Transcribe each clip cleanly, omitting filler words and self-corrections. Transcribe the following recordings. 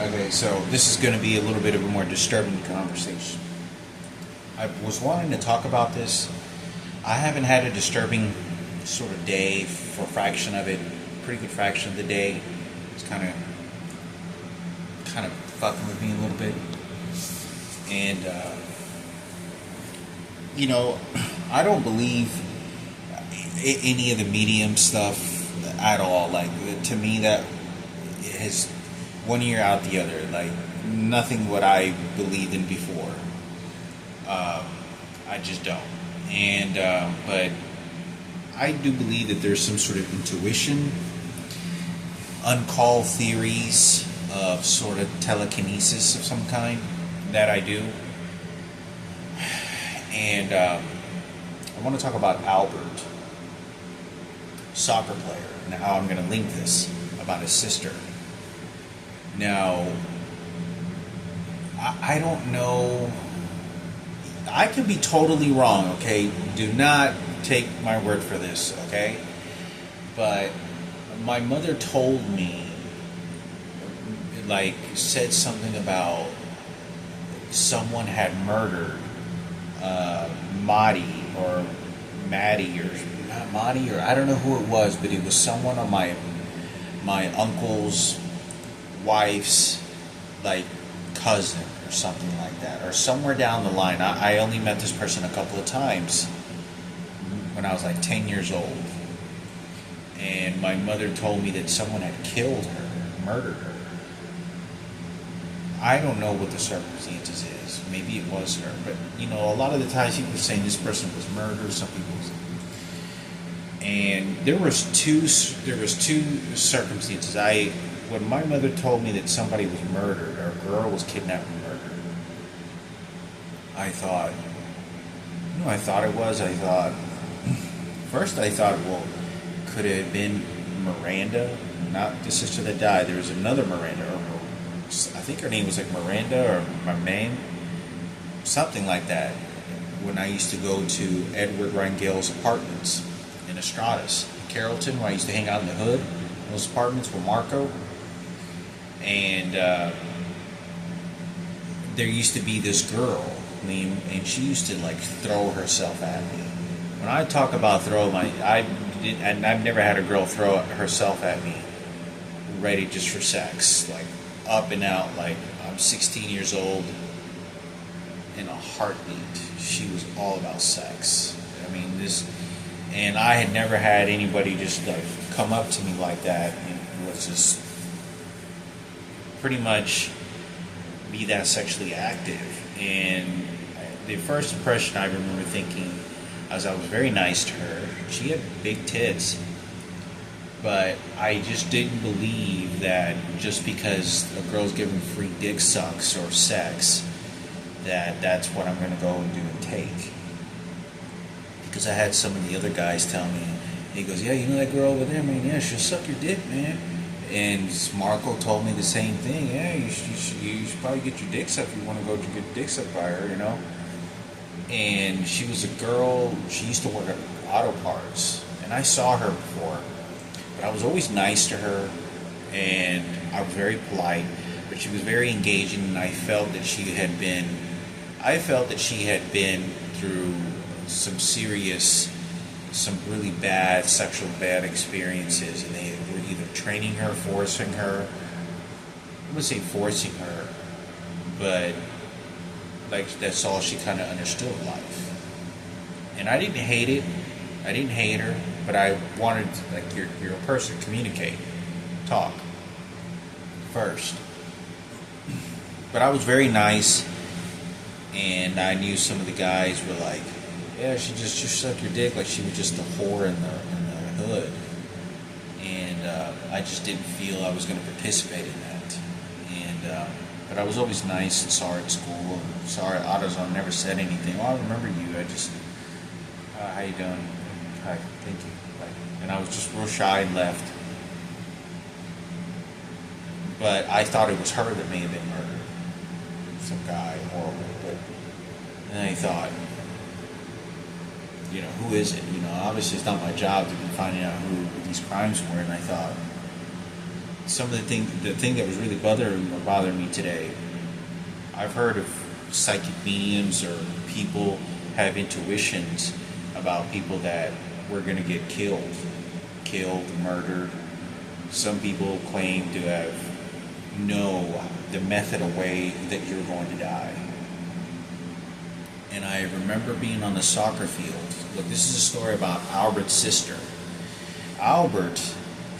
Okay, so this is going to be a little bit of a more disturbing conversation. I was wanting to talk about this. I haven't had a disturbing sort of day for a fraction of it, pretty good fraction of the day. It's kind of fucking with me a little bit, and I don't believe any of the medium stuff at all. Like, to me, that has one ear out the other. Like, nothing what I believed in before. I just don't. And but I do believe that there's some sort of intuition, uncalled theories of sort of telekinesis of some kind that I do. And I want to talk about Albert, soccer player, and how I'm going to link this about his sister. Now, I don't know. I could be totally wrong, okay? Do not take my word for this, okay? But my mother told me, like, said something about someone had murdered Maddie, or not Maddie, or I don't know who it was, but it was someone on my uncle's wife's, like, cousin or something like that, or somewhere down the line. I only met this person a couple of times when I was like 10 years old, and my mother told me that someone had killed her, murdered her. I don't know what the circumstances is. Maybe it was her, but a lot of the times people are saying this person was murdered. Some people, and there was two circumstances. When my mother told me that somebody was murdered, or a girl was kidnapped and murdered, I thought first I thought, well, could it have been Miranda, not the sister that died? There was another Miranda, or I think her name was like Miranda or Marmaine, something like that. When I used to go to Edward Rangel's apartments in Estradas, Carrollton, where I used to hang out in the hood, those apartments with Marco. And there used to be this girl named, and she used to like throw herself at me. When I talk about I've never had a girl throw herself at me, ready just for sex, like up and out, like I'm 16 years old, in a heartbeat. She was all about sex. I mean, and I had never had anybody just like come up to me like that and was just pretty much be that sexually active. And the first impression I remember thinking, as I was very nice to her, she had big tits, but I just didn't believe that just because a girl's giving free dick sucks or sex, that's what I'm going to go and do and take. Because I had some of the other guys tell me, he goes, yeah, you know that girl over there, man, yeah, she'll suck your dick, man. And Marco told me the same thing. Yeah, you should probably get your dick sucked if you want to go get your dick sucked by her, And she was a girl, she used to work at auto parts. And I saw her before. But I was always nice to her, and I was very polite. But she was very engaging, and I felt that she had been through some really bad experiences, and they were either training her, forcing her. I wouldn't say forcing her, but like that's all she kind of understood of life. And I didn't hate it. I didn't hate her, but I wanted, like, you're a person, communicate, talk first. But I was very nice, and I knew some of the guys were like, yeah, she just suck your dick, like she was just a whore in the hood. And I just didn't feel I was going to participate in that. And but I was always nice and saw her at school. And saw her at AutoZone, never said anything. Oh, I remember you. I just, how you doing? Hi, thank you. Bye. And I was just real shy and left. But I thought it was her that may have been murdered. Some guy, horrible. But then I thought, who is it? Obviously it's not my job to be finding out who these crimes were. And I thought, some of the thing that was really bothering me today. I've heard of psychic mediums or people have intuitions about people that were going to get killed, murdered. Some people claim to know the method of way that you're going to die. And I remember being on the soccer field. Look, this is a story about Albert's sister. Albert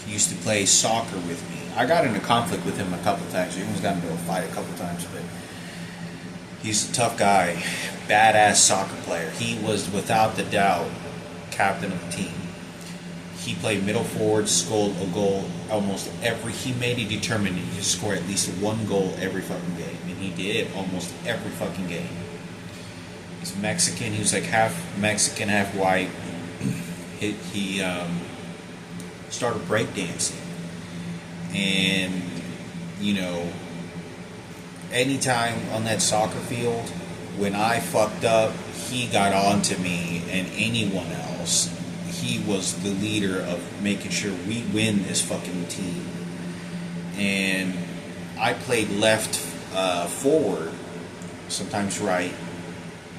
used to play soccer with me. I got into conflict with him a couple times. We almost got into a fight a couple times, but he's a tough guy, badass soccer player. He was, without the doubt, captain of the team. He played middle forward, scored a goal almost every. He made it determined to score at least one goal every fucking game, and he did almost every fucking game. He's Mexican. He was like half Mexican, half white. He started breakdancing, and anytime on that soccer field, when I fucked up, he got on to me and anyone else. He was the leader of making sure we win this fucking team. And I played left forward, sometimes right,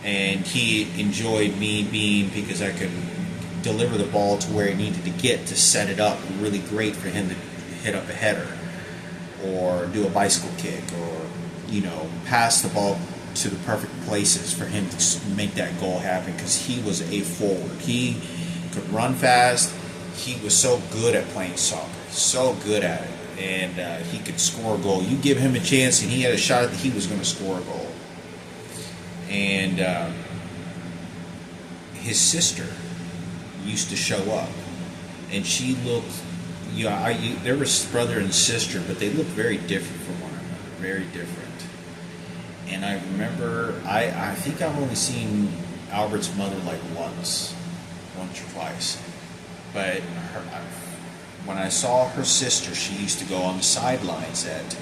and he enjoyed me being, because I could deliver the ball to where it needed to get to set it up really great for him to hit up a header or do a bicycle kick, or pass the ball to the perfect places for him to make that goal happen, because he was a forward. He could run fast. He was so good at playing soccer, so good at it, and he could score a goal. You give him a chance and he had a shot that he was going to score a goal. And his sister used to show up, and she looked, there was brother and sister, but they looked very different from one another, very different. And I remember, I think I've only seen Albert's mother like once or twice. But when I saw her sister, she used to go on the sidelines at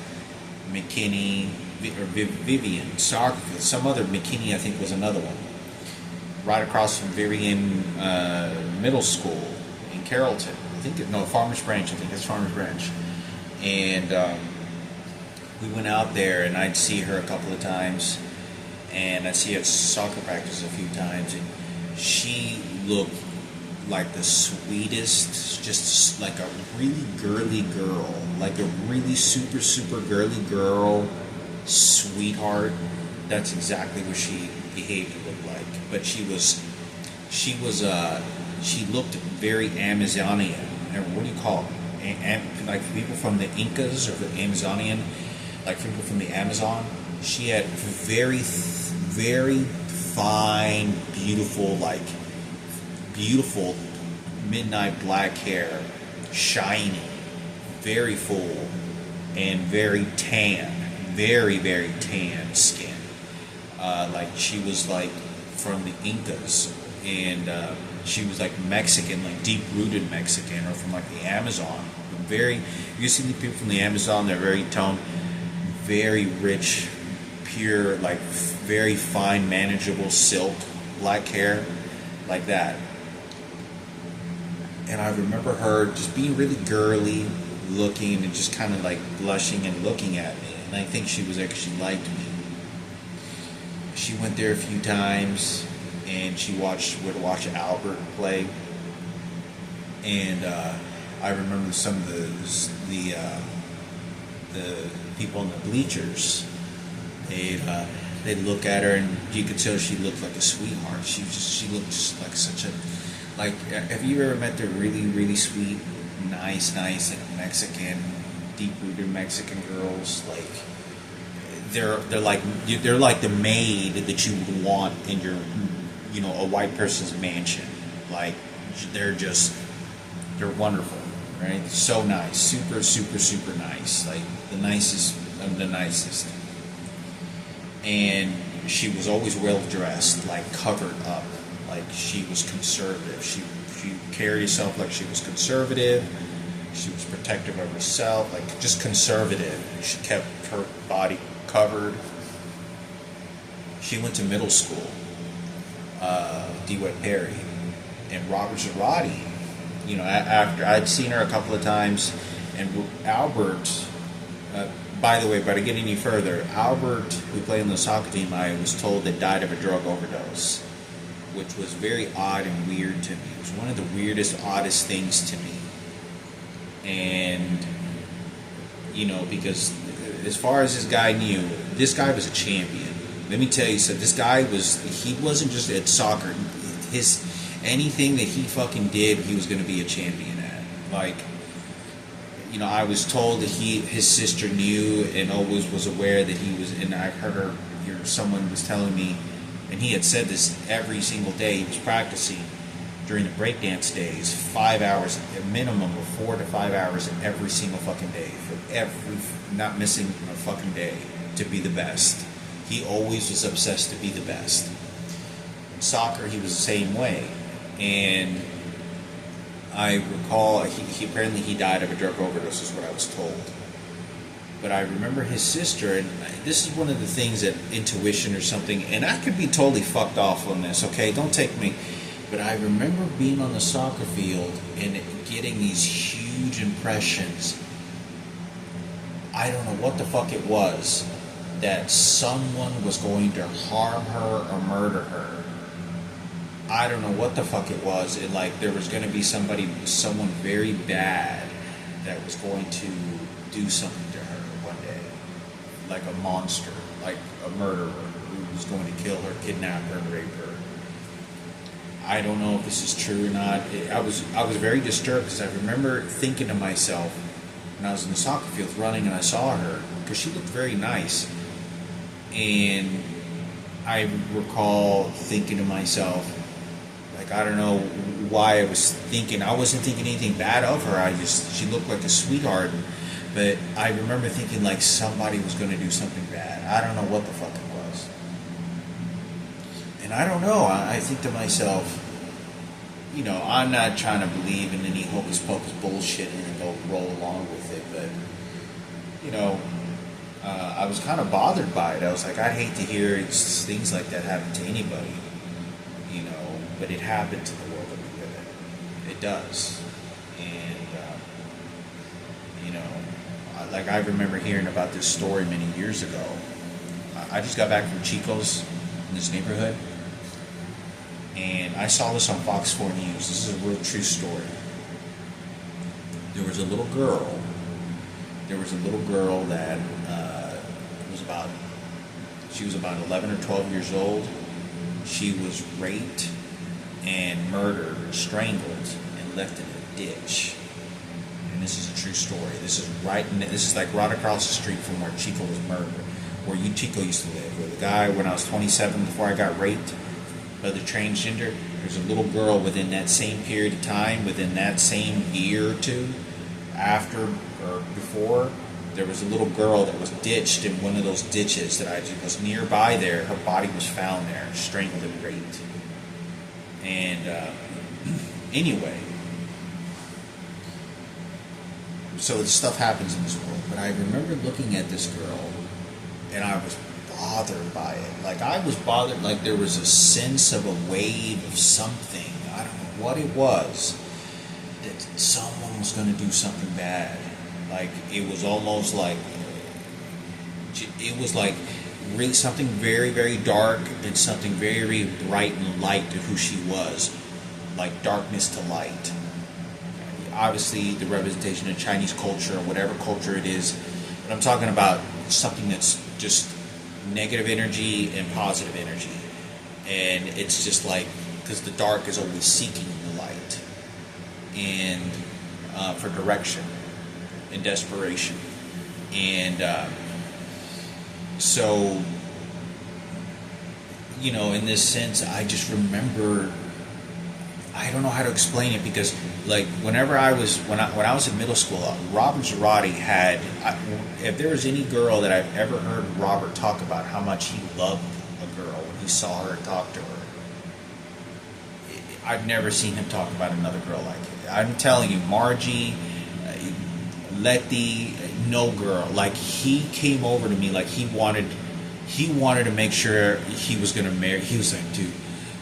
McKinney, or Vivian, soccer field. Some other, McKinney I think was another one. Right across from Vivian Middle School in Carrollton. Farmers Branch, I think it's Farmers Branch. And we went out there, and I'd see her a couple of times, and I'd see her at soccer practice a few times, and she looked like the sweetest, just like a really girly girl, like a really super, super girly girl, sweetheart. That's exactly what she behaved to look like. But she looked very Amazonian, or what do you call it? Like people from the Incas or the Amazonian, like people from the Amazon. She had very, very fine, beautiful midnight black hair, shiny, very full, and very tan, very, very tan skin. Like she was like from the Incas, and she was like Mexican, like deep-rooted Mexican, or from like the Amazon. You see the people from the Amazon, they're very toned, very rich, pure, like very fine, manageable silk, black hair, like that. And I remember her just being really girly looking, and just kind of like blushing and looking at me. And I think she was there because she liked me. She went there a few times, and she would watch Albert play. And I remember some of the people in the bleachers. They'd look at her, and you could tell she looked like a sweetheart. She looked just like such a, like, have you ever met the really, really sweet, nice like Mexican, deep-rooted Mexican girls? Like they're like the maid that you would want in your, a white person's mansion. Like they're wonderful, right? So nice, super, super, super nice, like the nicest of the nicest. And she was always well dressed, like covered up, like she was conservative. She carried herself like she was conservative. She was protective of herself, like just conservative. She kept her body covered. She went to middle school, DeWitt Perry, and Robert Zarate. After I'd seen her a couple of times, And Albert, by the way, but to get any further, Albert, who played on the soccer team, I was told that died of a drug overdose, which was very odd and weird to me. It was one of the weirdest, oddest things to me. And, you know, because as far as this guy knew, this guy was a champion. Let me tell you, so this guy he wasn't just at soccer. Anything that he fucking did, he was going to be a champion at. Like, you know, I was told that his sister knew and always was aware that he was, and I heard someone was telling me, and he had said this every single day he was practicing during the breakdance days, 5 hours, a minimum of 4 to 5 hours every single fucking day, not missing a fucking day, to be the best. He always was obsessed to be the best. In soccer, he was the same way. And I recall, he died of a drug overdose, is what I was told. But I remember his sister, and this is one of the things that intuition or something, and I could be totally fucked off on this, okay? Don't take me. But I remember being on the soccer field and getting these huge impressions. I don't know what the fuck it was, that someone was going to harm her or murder her. I don't know what the fuck it was. There was going to be someone very bad that was going to do something to her one day. Like a monster, like a murderer who was going to kill her, kidnap her, and rape her. I don't know if this is true or not. I was very disturbed because I remember thinking to myself when I was in the soccer field running and I saw her, because she looked very nice. And I recall thinking to myself, like, I don't know why I wasn't thinking anything bad of her. She looked like a sweetheart. But I remember thinking like somebody was going to do something bad. I don't know what the fuck it was. And I don't know. I think to myself, you know, I'm not trying to believe in any hocus pocus bullshit and go roll along with it. But, you know, I was kind of bothered by it. I was like, I hate to hear things like that happen to anybody, you know, but it happened to the world that we live in. It does. And, you know, I remember hearing about this story many years ago. I just got back from Chico's in this neighborhood, and I saw this on Fox 4 News. This is a real true story. There was a little girl that she was about 11 or 12 years old. She was raped and murdered, strangled, and left in a ditch. And this is a true story. This is like right across the street from where Chico was murdered, where Chico used to live. Where the guy, when I was 27, before I got raped by the transgender, there's a little girl within that same period of time, within that same year or two, after or before, there was a little girl that was ditched in one of those ditches that was nearby there. Her body was found there, strangled and raped. And anyway, so this stuff happens in this world. But I remember looking at this girl, and I was bothered by it. Like, I was bothered, like there was a sense of a wave of something. I don't know what it was, that someone was going to do something bad. Like, it was almost like, it was like really something very, very dark and something very bright and light to who she was. Like darkness to light. Obviously, the representation of Chinese culture or whatever culture it is. But I'm talking about something that's just negative energy and positive energy. And it's just like, because the dark is always seeking the light. And for direction and desperation. And so, you know, in this sense, I just remember, I don't know how to explain it, because like whenever I was when I was in middle school, Robert Girardi had, if there was any girl that I've ever heard Robert talk about how much he loved a girl when he saw her and talked to her, I've never seen him talk about another girl like it. I'm telling you, Margie, Letty, no girl. Like, he came over to me like he wanted to make sure he was gonna marry. He was like,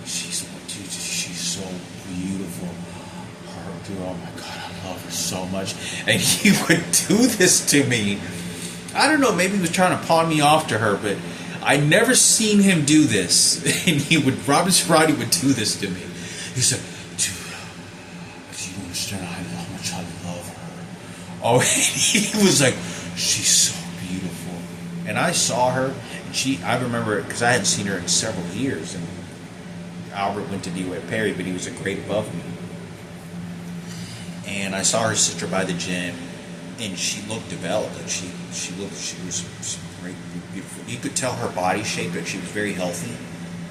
she's so beautiful. Her, dude, oh my God, love her so much. And he would do this to me. I don't know, maybe he was trying to pawn me off to her, but I never seen him do this. And Robert Cerati would do this to me. He said, do you understand how much I love her? Oh, and he was like, she's so beautiful. And I saw her, and I remember it because I hadn't seen her in several years. And Albert went to DeWitt Perry, but he was a grade above me. And I saw her sister by the gym, and she looked developed. Like she was great, beautiful. You could tell her body shape, that she was very healthy,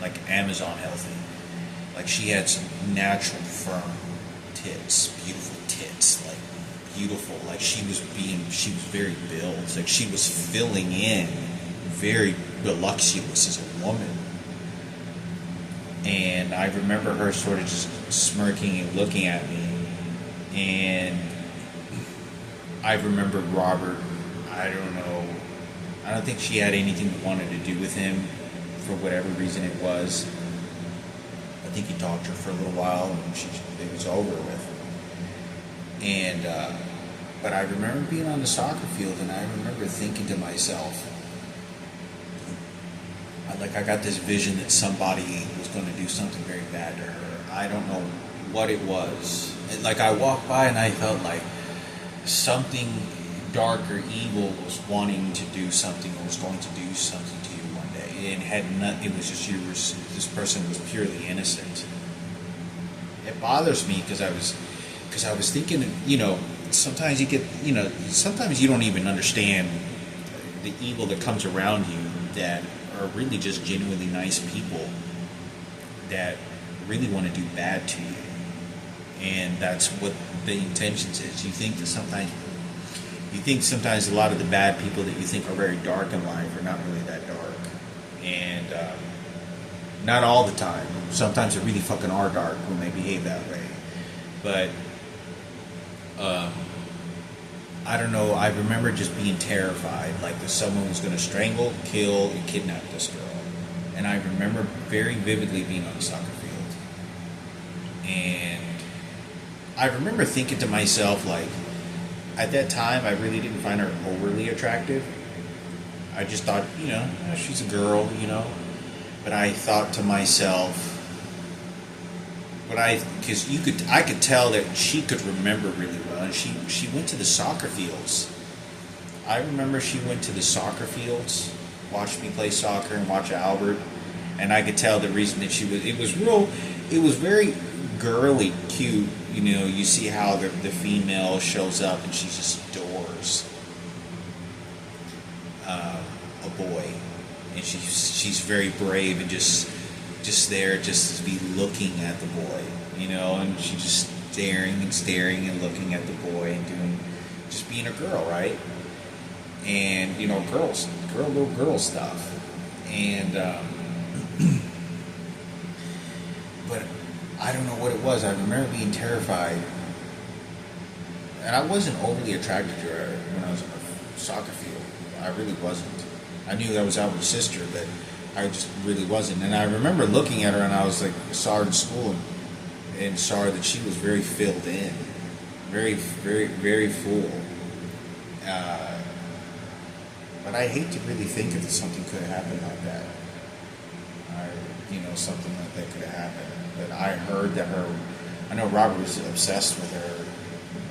like Amazon healthy. Like she had some natural, firm tits, beautiful tits, like beautiful. Like she was very built. Like she was filling in, very voluptuous as a woman. And I remember her sort of just smirking and looking at me. And I remember Robert, I don't think she had anything that wanted to do with him for whatever reason it was. I think he talked to her for a little while and it was over with. And, but I remember being on the soccer field and I remember thinking to myself, I got this vision that somebody was going to do something very bad to her. I don't know what it was. Like I walked by and I felt like something dark or evil was wanting to do something or was going to do something to you one day. It was just this person was purely innocent. It bothers me because I was thinking, sometimes sometimes you don't even understand the evil that comes around you that are really just genuinely nice people that really want to do bad to you. And that's what the intentions is. You think sometimes a lot of the bad people that you think are very dark in life are not really that dark. And not all the time. Sometimes they really fucking are dark when they behave that way. But I don't know, I remember just being terrified, like that someone was going to strangle, kill, and kidnap this girl. And I remember very vividly being on the soccer field. And I remember thinking to myself, like, at that time, I really didn't find her overly attractive. I just thought, she's a girl, But I thought to myself, because I could tell that she could remember really well, and she went to the soccer fields. I remember she went to the soccer fields, watched me play soccer and watch Albert, and I could tell the reason that it was very girly, cute. You see how the female shows up and she just adores a boy, and she's very brave and just there just to be looking at the boy, and she's just staring and looking at the boy and just being a girl, right? And little girl stuff, and but I don't know what it was. I remember being terrified, and I wasn't overly attracted to her when I was on the soccer field. I really wasn't. I knew that was Albert's sister, but I just really wasn't. And I remember looking at her, and I was like, saw her in school, and saw that she was very filled in, very, very, very full. But I hate to really think if something could have happened like that. Something like that could have happened. But I heard that I know Robert was obsessed with her.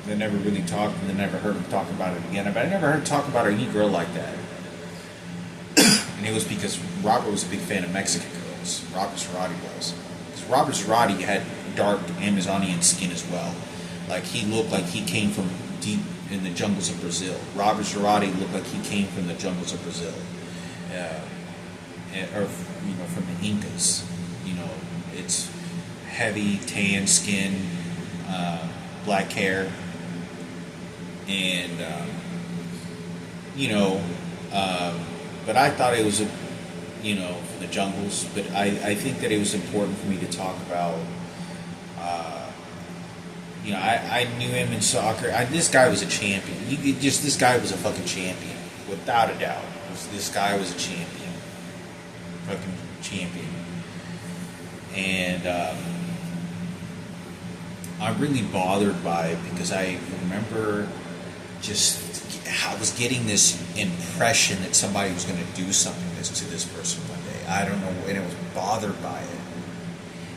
They never really talked, and they never heard him talk about it again. But I never heard him talk about any girl like that. And it was because Robert was a big fan of Mexican girls. Robert Cerati was. Because Robert Cerati had dark Amazonian skin as well. Like, he looked like he came from deep in the jungles of Brazil. Robert Cerati looked like he came from the jungles of Brazil. Or, from the Incas. It's heavy, tan skin, black hair. And, but I thought it was for the jungles. But I think that it was important for me to talk about. I knew him in soccer. This guy was a champion. This guy was a fucking champion, without a doubt. This guy was a champion, fucking champion. And I'm really bothered by it because I remember just I was getting this impression that somebody was going to do something to this person one day. I don't know, and I was bothered by it.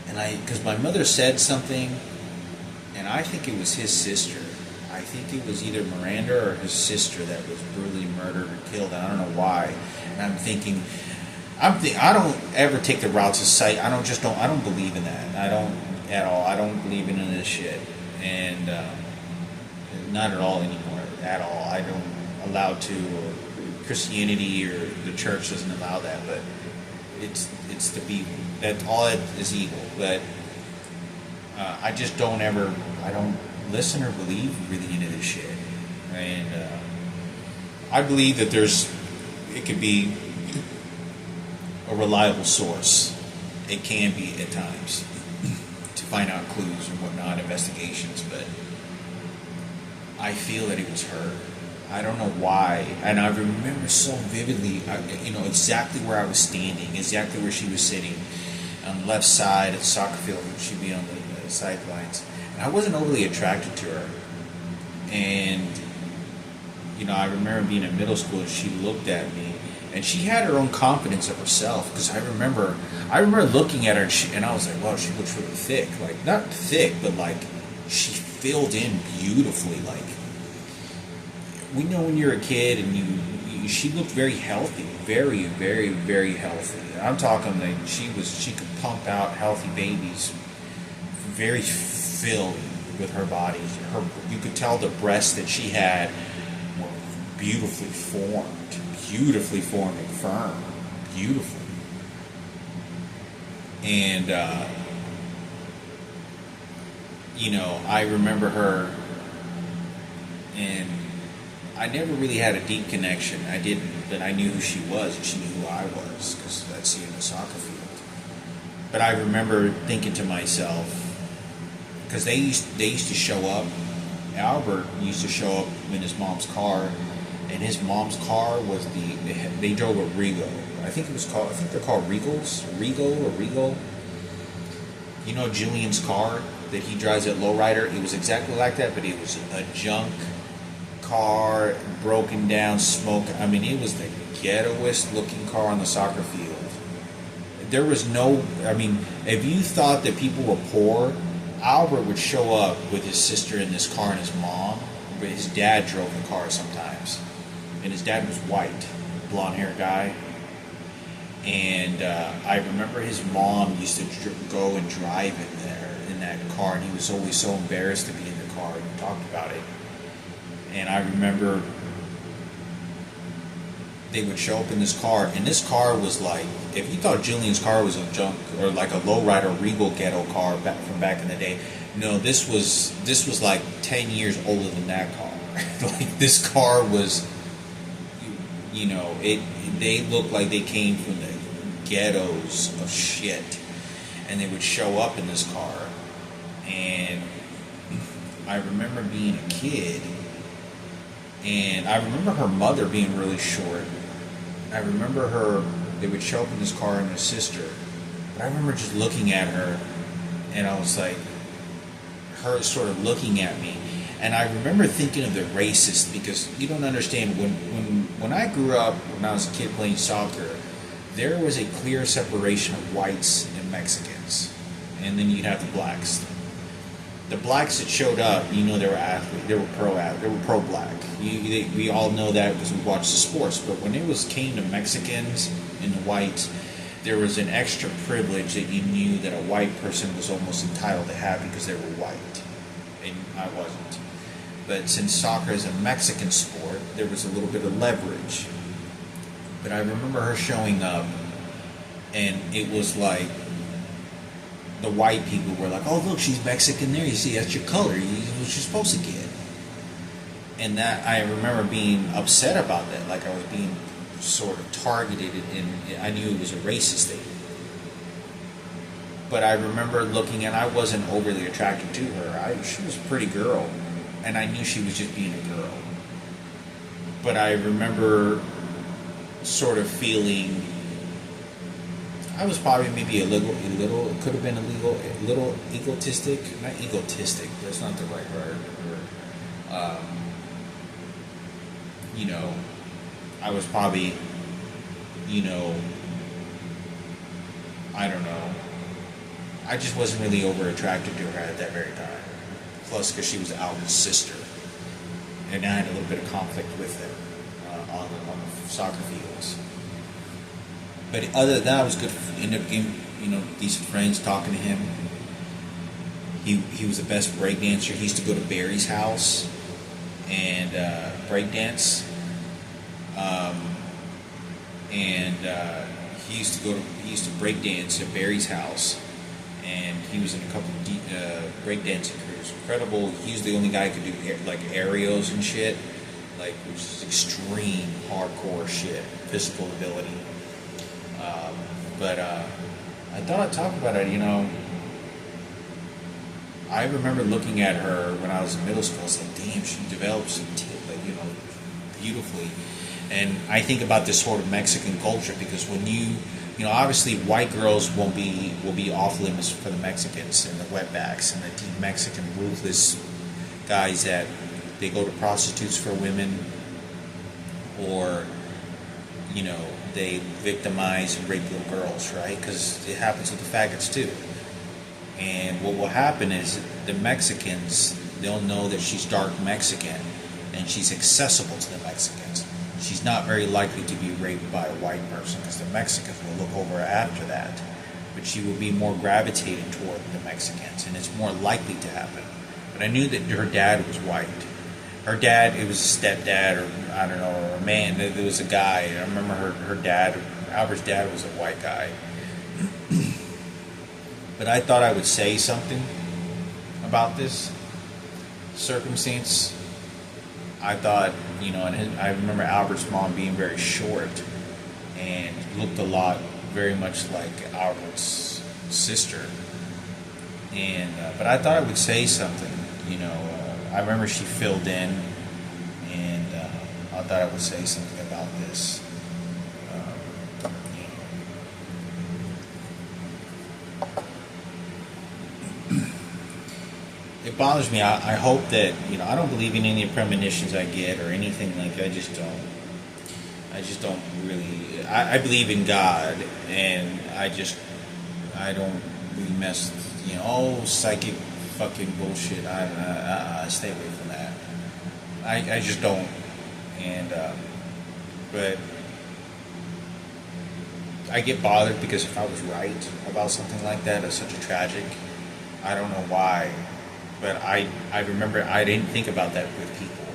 And because my mother said something, and I think it was his sister. I think it was either Miranda or his sister that was brutally murdered or killed. And I don't know why. And I'm thinking, I don't ever take the routes of sight. I don't believe in that. I don't at all. I don't believe in this shit, and not at all anymore. At all. I don't allow to. Or Christianity or the church doesn't allow that, but it's the evil. That all it is evil. But I just don't ever. I don't listen or believe really into this shit, and I believe that it could be a reliable source. It can be at times to find out clues and whatnot, investigations, but I feel that it was her. I don't know why, and I remember so vividly, exactly where I was standing, exactly where she was sitting, on the left side of the soccer field, she'd be on the sidelines. And I wasn't overly attracted to her, and I remember being in middle school, and she looked at me, and she had her own confidence of herself. Because I remember looking at her, and I was like, wow, she looks really thick. Like, not thick, but like she filled in beautifully. Like, we know when you're a kid, and she looked very healthy, very, very, very healthy. I'm talking like she could pump out healthy babies, very filled with her body. You could tell the breasts that she had were beautifully formed and firm, beautifully. And I remember her, and I never really had a deep connection. I didn't, but I knew who she was, and she knew who I was, because I'd see her in the soccer field. But I remember thinking to myself, because they used to show up. Albert used to show up in his mom's car, and his mom's car was they drove a Regal. I think they're called Regals, Regal. Julian's car that he drives at Lowrider. It was exactly like that, but it was a junk car, broken down, smoke. I mean, it was the ghettoest looking car on the soccer field. There was no. I mean, if you thought that people were poor, Albert would show up with his sister in this car and his mom, but his dad drove the car sometimes. And his dad was white, blonde-haired guy. And I remember his mom used to go and drive in that car, and he was always so embarrassed to be in the car, and we talked about it. And I remember they would show up in this car, and this car was like, if you thought Julian's car was a junk or like a lowrider Regal ghetto car from back in the day, no, this was like 10 years older than that car. Like, this car was, they looked like they came from the ghettos of shit, and they would show up in this car. And I remember being a kid, and I remember her mother being really short. I remember they would show up in this car and her sister. But I remember just looking at her, and I was like, her sort of looking at me. And I remember thinking of the racist, because you don't understand, when I grew up, when I was a kid playing soccer, there was a clear separation of whites and Mexicans. And then you'd have the blacks. The blacks that showed up, they were athletes, they were pro-black. We all know that because we watched the sports. But when it came to Mexicans and the whites, there was an extra privilege that you knew that a white person was almost entitled to have because they were white, and I wasn't. But since soccer is a Mexican sport, there was a little bit of leverage. But I remember her showing up, and it was like, the white people were like, oh, look, she's Mexican there. You see, that's your color. What you're supposed to get. And that, I remember being upset about that. Like, I was being sort of targeted, and I knew it was a racist thing. But I remember looking, and I wasn't overly attracted to her. She was a pretty girl, and I knew she was just being a girl. But I remember sort of feeling, I was probably maybe it could have been a little egotistic. Not egotistic. That's not the right word. You know, I was probably, you know, I don't know. I just wasn't really over attracted to her at that very time. Plus, because she was Alvin's sister, and I had a little bit of conflict with her on the soccer fields. But other than that, I was good. Ended up getting, decent friends, talking to him. He was the best break dancer. He used to go to Barry's house and break dance. He used to break dance at Barry's house, and he was in a couple of break dancing crews. Incredible. He was the only guy who could do like aerials and shit, which is extreme hardcore shit, physical ability. But I thought I'd talk about it. I remember looking at her when I was in middle school. I was like, damn, she develops beautifully. And I think about this sort of Mexican culture because when obviously white girls will be off limits for the Mexicans and the wetbacks and the deep Mexican ruthless guys that they go to prostitutes for women, or they victimize and rape little girls, right? Because it happens with the faggots too. And what will happen is the Mexicans, they'll know that she's dark Mexican and she's accessible to the Mexicans. She's not very likely to be raped by a white person because the Mexicans will look over after that. But she will be more gravitated toward the Mexicans, and it's more likely to happen. But I knew that her dad was white. Her dad, it was a stepdad, or I don't know, or a man. There was a guy. I remember her dad, Albert's dad was a white guy. But I thought I would say something about this circumstance. I thought, and I remember Albert's mom being very short and looked a lot, very much like Albert's sister. And but I thought I would say something. I remember she filled in, and I thought I would say something about this. It bothers me. I hope that I don't believe in any premonitions I get or anything like that. I just don't really. I believe in God, and I don't really mess. Psychic fucking bullshit. I stay away from that. I just don't. And but I get bothered because if I was right about something like that, it's such a tragic. I don't know why. But I remember I didn't think about that with people.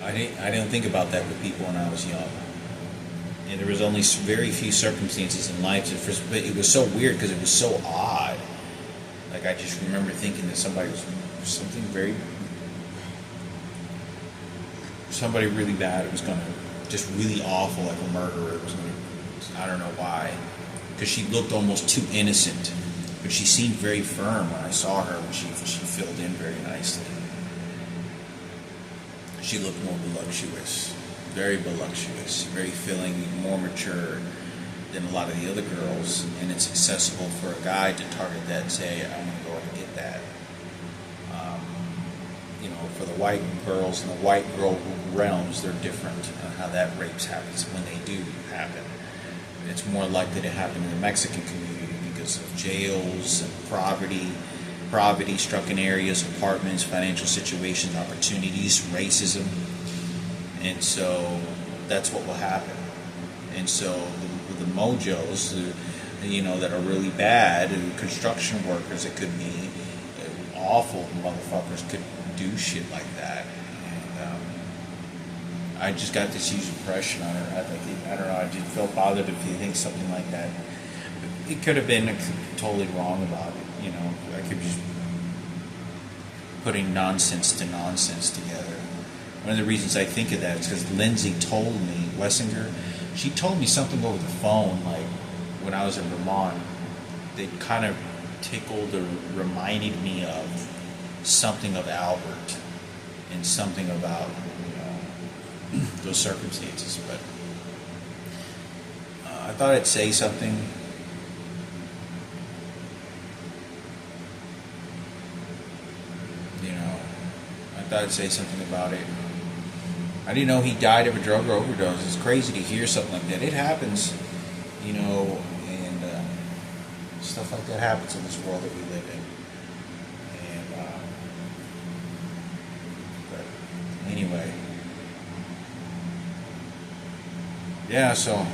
I didn't think about that with people when I was young. And there was only very few circumstances in life. But it was so weird because it was so odd. I just remember thinking that somebody really bad. It was going to just really awful, like a murderer. It was going to. I don't know why, because she looked almost too innocent. But she seemed very firm when I saw her when she filled in very nicely. She looked more voluptuous, very voluptuous, very filling, more mature than a lot of the other girls. And it's accessible for a guy to target that and say, I'm going to go and get that. For the white girls in the white girl realms, they're different on how that rapes happens when they do happen. It's more likely to happen in the Mexican community because of jails and poverty-stricken areas, apartments, financial situations, opportunities, racism. And so that's what will happen. And so the mojos, that are really bad, construction workers, it could be awful motherfuckers could do shit like that. And I just got this huge impression on her. I don't know, I just felt bothered if you think something like that. It could have been totally wrong about it, I could just putting nonsense to nonsense together. One of the reasons I think of that is because Lindsay told me, Wessinger, she told me something over the phone, when I was in Vermont, that kind of tickled or reminded me of something of Albert and something about, those circumstances. But thought I'd say something. You know, I thought I'd say something about it. I didn't know he died of a drug overdose. It's crazy to hear something like that. It happens, you know, and stuff like that happens in this world that we live in. And but anyway, yeah. So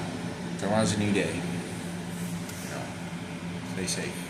tomorrow's a new day. You know, stay safe.